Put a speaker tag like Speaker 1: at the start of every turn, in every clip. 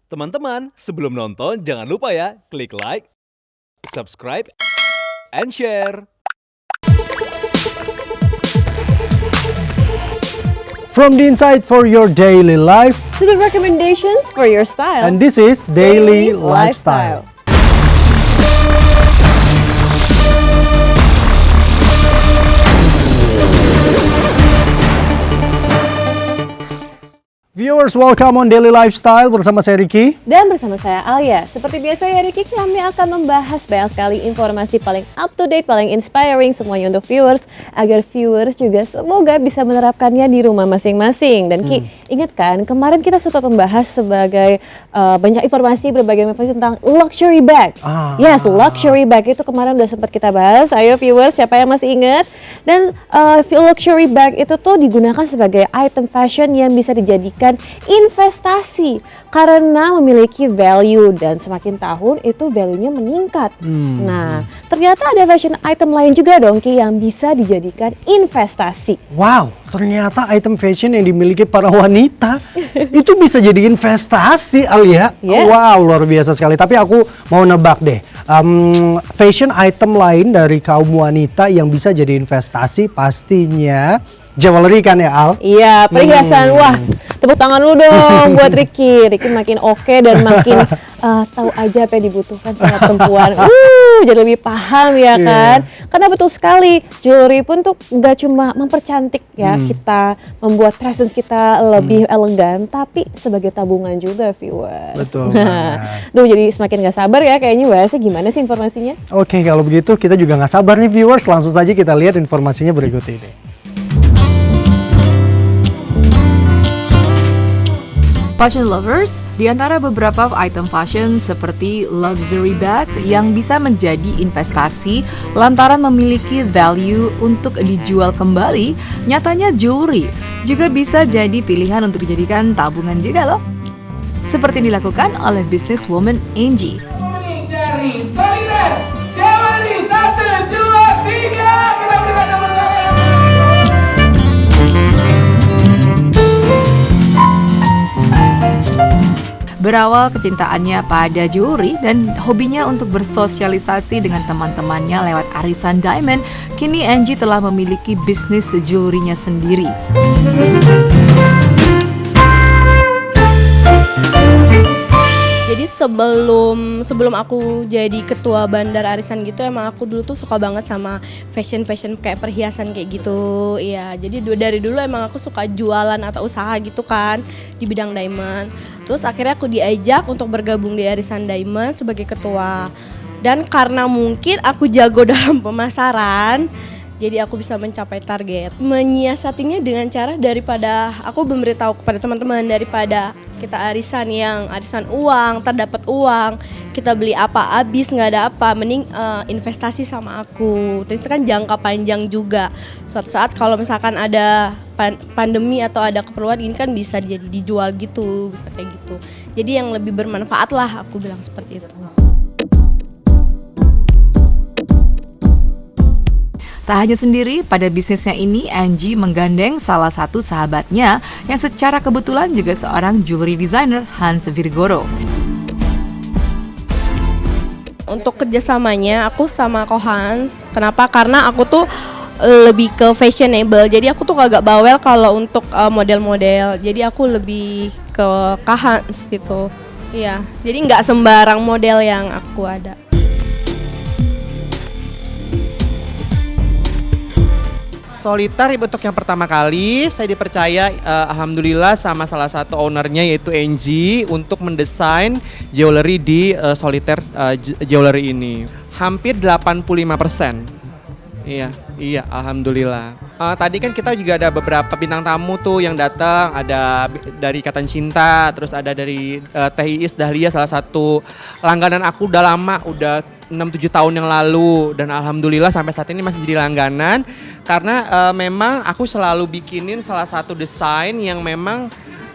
Speaker 1: Teman-teman, sebelum nonton jangan lupa ya, klik like, subscribe, and share.
Speaker 2: From the inside for your daily life,
Speaker 3: To the recommendations for your style.
Speaker 2: and this is Daily Lifestyle. Viewers, welcome on Daily Lifestyle bersama saya Ricky.
Speaker 3: Dan bersama saya Alia. Seperti biasa ya Ricky, kami akan membahas banyak sekali informasi paling up to date, paling inspiring semuanya untuk viewers, agar viewers juga semoga bisa menerapkannya di rumah masing-masing. Dan Ki, ingat kan kemarin kita sempat membahas sebagai banyak informasi, berbagai informasi tentang luxury bag. Yes, luxury bag itu kemarin udah sempat kita bahas. Ayo viewers, siapa yang masih ingat? Dan luxury bag itu tuh digunakan sebagai item fashion yang bisa dijadikan investasi karena memiliki value dan semakin tahun itu value-nya meningkat. Nah, ternyata ada fashion item lain juga dong Ki yang bisa dijadikan investasi.
Speaker 2: Wow, ternyata item fashion yang dimiliki para wanita itu bisa jadi investasi, Alia.
Speaker 3: Yeah.
Speaker 2: Wow, luar biasa sekali. Tapi aku mau nebak deh, fashion item lain dari kaum wanita yang bisa jadi investasi pastinya jewelry kan ya, Al?
Speaker 3: Iya, perhiasan. Wah, tepuk tangan lu dong buat Ricky. Ricky makin oke dan makin tahu aja apa yang dibutuhkan sama perempuan. Jadi lebih paham ya kan? Karena betul sekali, jewelry pun tuh nggak cuma mempercantik ya kita, membuat presence kita lebih elegan, tapi sebagai tabungan juga viewers.
Speaker 2: Betul
Speaker 3: Nah,
Speaker 2: banget.
Speaker 3: duh jadi semakin nggak sabar ya kayaknya bahasnya gimana sih informasinya?
Speaker 2: Oke, kalau begitu kita juga nggak sabar nih viewers, langsung saja kita lihat informasinya berikut ini.
Speaker 4: Fashion lovers, di antara beberapa item fashion seperti luxury bags yang bisa menjadi investasi lantaran memiliki value untuk dijual kembali, nyatanya jewelry juga bisa jadi pilihan untuk dijadikan tabungan juga loh. Seperti dilakukan oleh businesswoman Angie.
Speaker 5: Dari Solider Jewelry 1, 2, 3. Kita berikan tepuk tangan.
Speaker 4: Berawal kecintaannya pada jewelry dan hobinya untuk bersosialisasi dengan teman-temannya lewat arisan diamond, kini Angie telah memiliki bisnis jewelry-nya sendiri.
Speaker 6: Jadi sebelum aku jadi ketua bandar arisan gitu, emang aku dulu tuh suka banget sama fashion kayak perhiasan kayak gitu. Iya, jadi dari dulu emang aku suka jualan atau usaha gitu kan di bidang diamond. Terus akhirnya aku diajak untuk bergabung di arisan diamond sebagai ketua. Dan karena mungkin aku jago dalam pemasaran, jadi aku bisa mencapai target. Menyiasatinya dengan cara daripada aku memberitahu kepada teman-teman, daripada kita arisan uang, terdapat uang, kita beli apa habis nggak ada apa, mending investasi sama aku. Terus kan jangka panjang juga. Suatu saat kalau misalkan ada pandemi atau ada keperluan ini kan bisa jadi dijual gitu, bisa kayak gitu. Jadi yang lebih bermanfaat lah, aku bilang seperti itu.
Speaker 4: Tak hanya sendiri, pada bisnisnya ini Angie menggandeng salah satu sahabatnya yang secara kebetulan juga seorang jewelry designer, Hans Virgoro.
Speaker 6: Untuk kerjasamanya aku sama Ko Hans, kenapa? Karena aku tuh lebih ke fashionable, jadi aku tuh agak bawel kalau untuk model-model, jadi aku lebih ke Kak Hans gitu. Iya, jadi nggak sembarang model yang aku ada.
Speaker 7: Soliter bentuk yang pertama kali saya dipercaya alhamdulillah sama salah satu ownernya yaitu Angie untuk mendesain jewelry di Soliter jewelry ini. Hampir 85%. Iya, alhamdulillah. Tadi kan kita juga ada beberapa bintang tamu tuh yang datang, ada dari Ikatan Cinta, terus ada dari Teh Iis Dahlia, salah satu langganan aku udah lama, udah 6-7 tahun yang lalu, dan alhamdulillah sampai saat ini masih jadi langganan karena memang aku selalu bikinin salah satu desain yang memang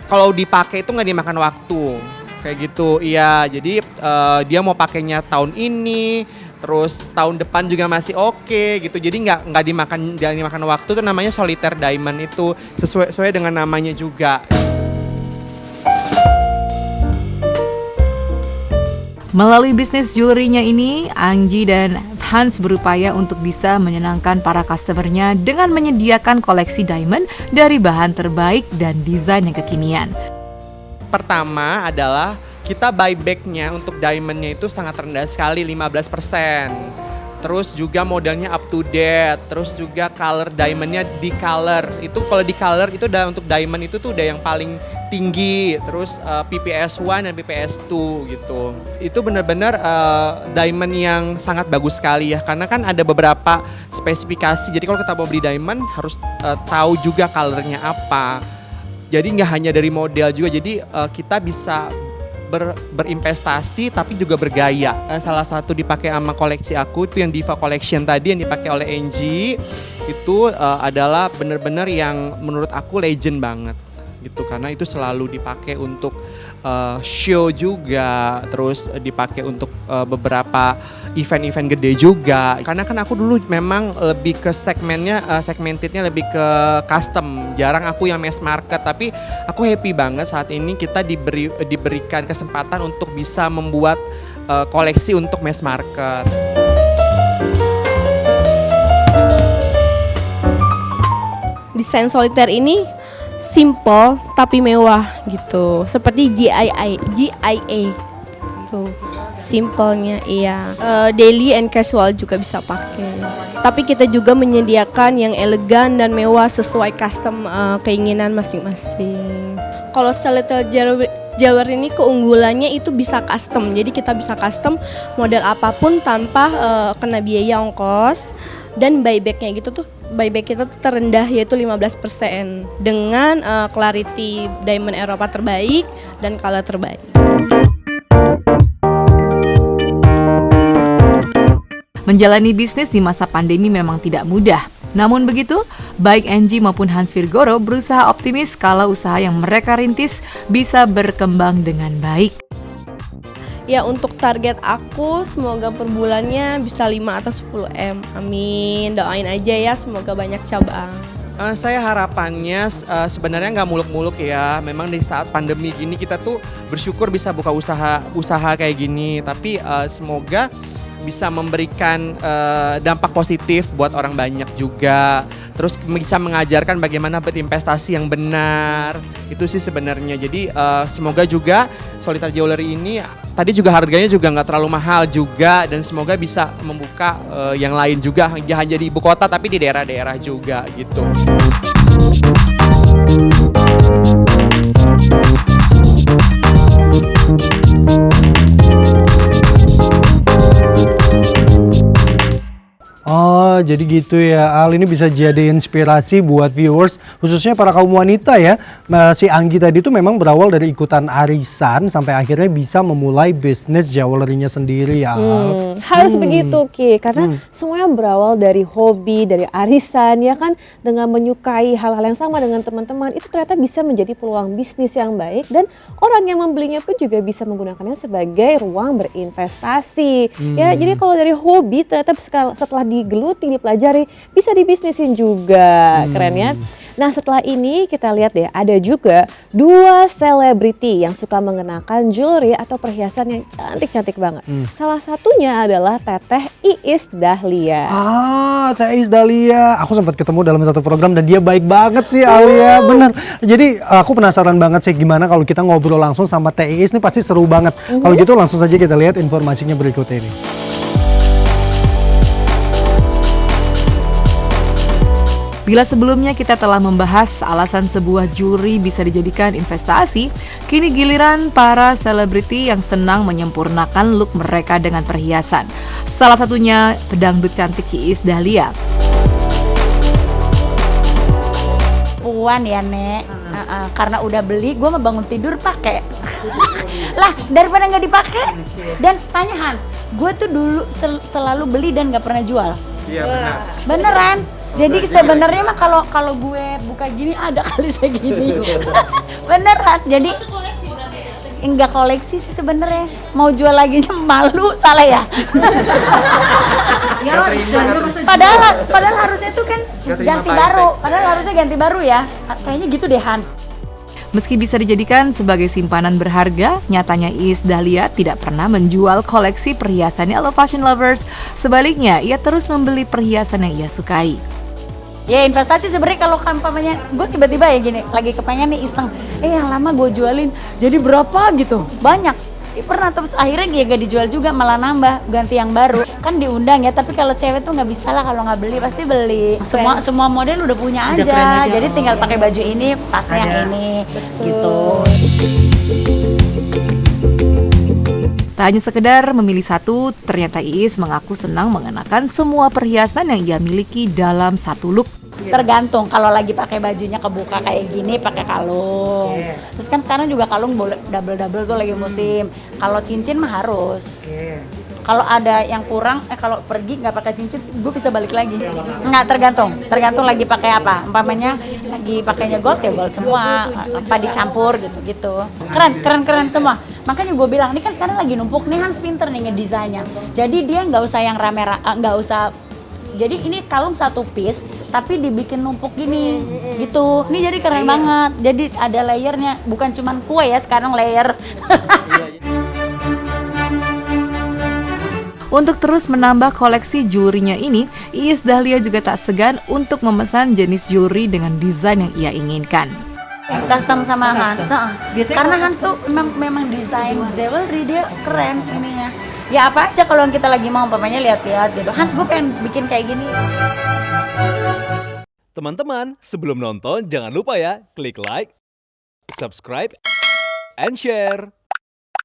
Speaker 7: kalau dipakai itu nggak dimakan waktu kayak gitu. Iya, jadi dia mau pakainya tahun ini, terus tahun depan juga masih oke gitu. Jadi nggak dimakan waktu, itu namanya solitaire diamond, itu sesuai dengan namanya juga.
Speaker 4: Melalui bisnis jewelry-nya ini, Anggi dan Hans berupaya untuk bisa menyenangkan para customer-nya dengan menyediakan koleksi diamond dari bahan terbaik dan desain yang kekinian.
Speaker 7: Pertama adalah kita buyback-nya untuk diamond-nya itu sangat rendah sekali, 15%. Terus juga modelnya up to date, terus juga color diamondnya di color. Itu kalau di color itu udah untuk diamond itu tuh udah yang paling tinggi. Terus PPS 1 dan PPS 2 gitu. Itu benar-benar diamond yang sangat bagus sekali ya. Karena kan ada beberapa spesifikasi. Jadi kalau kita mau beli diamond harus tahu juga colornya apa. Jadi nggak hanya dari model juga. Jadi kita bisa berinvestasi tapi juga bergaya. Salah satu dipakai sama koleksi aku itu yang Diva Collection tadi yang dipakai oleh Angie itu adalah benar-benar yang menurut aku legend banget gitu, karena itu selalu dipakai untuk show juga, terus dipakai untuk beberapa event-event gede juga. Karena kan aku dulu memang lebih ke segmentednya lebih ke custom. Jarang aku yang mass market, tapi aku happy banget saat ini kita diberikan kesempatan untuk bisa membuat koleksi untuk mass market.
Speaker 6: Desain soliter ini simple tapi mewah gitu, seperti GIA tuh simpelnya iya. Daily and casual juga bisa pakai, tapi kita juga menyediakan yang elegan dan mewah sesuai custom keinginan masing-masing. Kalau solitaire jewelry ini keunggulannya itu bisa custom, jadi kita bisa custom model apapun tanpa kena biaya ongkos. Dan buybacknya gitu tuh, buyback kita tuh terendah yaitu 15% dengan clarity diamond Eropa terbaik dan color terbaik.
Speaker 4: Menjalani bisnis di masa pandemi memang tidak mudah. Namun begitu, baik Angie maupun Hans Virgoro berusaha optimis kalau usaha yang mereka rintis bisa berkembang dengan baik.
Speaker 6: Ya, untuk target aku semoga per bulannya bisa 5 atau 10 M. Amin, doain aja ya, semoga banyak cabang.
Speaker 7: Saya harapannya sebenarnya nggak muluk-muluk ya. Memang di saat pandemi gini kita tuh bersyukur bisa buka usaha kayak gini. Tapi semoga bisa memberikan dampak positif buat orang banyak juga. Terus bisa mengajarkan bagaimana berinvestasi yang benar. Itu sih sebenarnya. Jadi semoga juga Solitaire Jewelry ini tadi juga harganya juga nggak terlalu mahal juga, dan semoga bisa membuka yang lain juga, jangan jadi ibu kota tapi di daerah-daerah juga gitu.
Speaker 2: Oh, jadi gitu ya, Al. Ini bisa jadi inspirasi buat viewers, khususnya para kaum wanita ya. Si Anggi tadi tuh memang berawal dari ikutan arisan sampai akhirnya bisa memulai bisnis jewelry-nya sendiri ya, Al.
Speaker 3: Harus begitu, Ki, karena semuanya berawal dari hobi, dari arisan ya kan. Dengan menyukai hal-hal yang sama dengan teman-teman, itu ternyata bisa menjadi peluang bisnis yang baik, dan orang yang membelinya pun juga bisa menggunakannya sebagai ruang berinvestasi. Ya, jadi kalau dari hobi ternyata setelah digeluti, dipelajari, bisa dibisnisin juga. Keren ya. Nah, setelah ini kita lihat deh, ada juga 2 selebriti yang suka mengenakan jewelry atau perhiasan yang cantik-cantik banget. Salah satunya adalah Teteh Iis Dahlia.
Speaker 2: Teh Iis Dahlia, aku sempat ketemu dalam satu program dan dia baik banget sih, Alia. Bener. Jadi aku penasaran banget sih gimana kalau kita ngobrol langsung sama Teh Iis, ini pasti seru banget. Kalau gitu langsung saja kita lihat informasinya berikut ini.
Speaker 4: Bila sebelumnya kita telah membahas alasan sebuah jewelry bisa dijadikan investasi, kini giliran para selebriti yang senang menyempurnakan look mereka dengan perhiasan. Salah satunya pedangdut cantik Iis Dahlia.
Speaker 8: Puan ya, Nek. Karena udah beli, gue mau bangun tidur pakai. Lah, daripada nggak dipakai. Dan tanya Hans, gue tuh dulu selalu beli dan nggak pernah jual.
Speaker 7: Iya, benar.
Speaker 8: Beneran. Jadi sebenarnya mah kalau gue buka gini ada kali segini. Beneran. Jadi enggak koleksi sih sebenarnya. Mau jual lagi malu, salah ya. Padahal harusnya tuh kan ganti baru. Padahal harusnya ganti baru ya. Kayaknya gitu deh, Hans.
Speaker 4: Meski bisa dijadikan sebagai simpanan berharga, nyatanya Iis Dahlia tidak pernah menjual koleksi perhiasannya oleh fashion lovers. Sebaliknya, ia terus membeli perhiasan yang ia sukai.
Speaker 8: Ya investasi sebenarnya kalau kampanye gue tiba-tiba ya gini, lagi kepengen nih iseng, yang lama gue jualin jadi berapa gitu, banyak. Pernah terus akhirnya ya gak dijual juga, malah nambah, ganti yang baru. Kan diundang ya, tapi kalau cewek tuh nggak bisa lah, kalau nggak beli pasti beli. Semua model udah punya aja, jadi tinggal pakai baju ini, pasnya yang ini, gitu.
Speaker 4: Tak hanya sekedar memilih satu, ternyata Iis mengaku senang mengenakan semua perhiasan yang ia miliki dalam satu look.
Speaker 8: Tergantung, kalau lagi pakai bajunya kebuka kayak gini pakai kalung. Terus kan sekarang juga kalung boleh double tuh lagi musim. Kalau cincin mah harus. Kalau ada yang kurang, kalau pergi nggak pakai cincin, gue bisa balik lagi. Nggak, tergantung lagi pakai apa. Umpamanya lagi pakainya gold ya gold semua, apa dicampur gitu. Keren semua. Makanya gue bilang, ini kan sekarang lagi numpuk nih, Hans pinter nih ngedesainnya. Jadi dia nggak usah yang nggak usah. Jadi ini kalung satu piece, tapi dibikin numpuk gini, gitu. Ini jadi keren banget. Jadi ada layernya, bukan cuman kue ya, sekarang layer.
Speaker 4: Untuk terus menambah koleksi jewelry-nya ini, Iis Dahlia juga tak segan untuk memesan jenis jewelry dengan desain yang ia inginkan.
Speaker 8: Custom sama Hans, karena Hans tuh memang desain jewelry dia keren ininya. Ya apa aja kalau kita lagi mau umpamanya lihat-lihat gitu. Hans, gue pengen bikin kayak gini.
Speaker 1: Teman-teman, sebelum nonton jangan lupa ya klik like, subscribe, and share.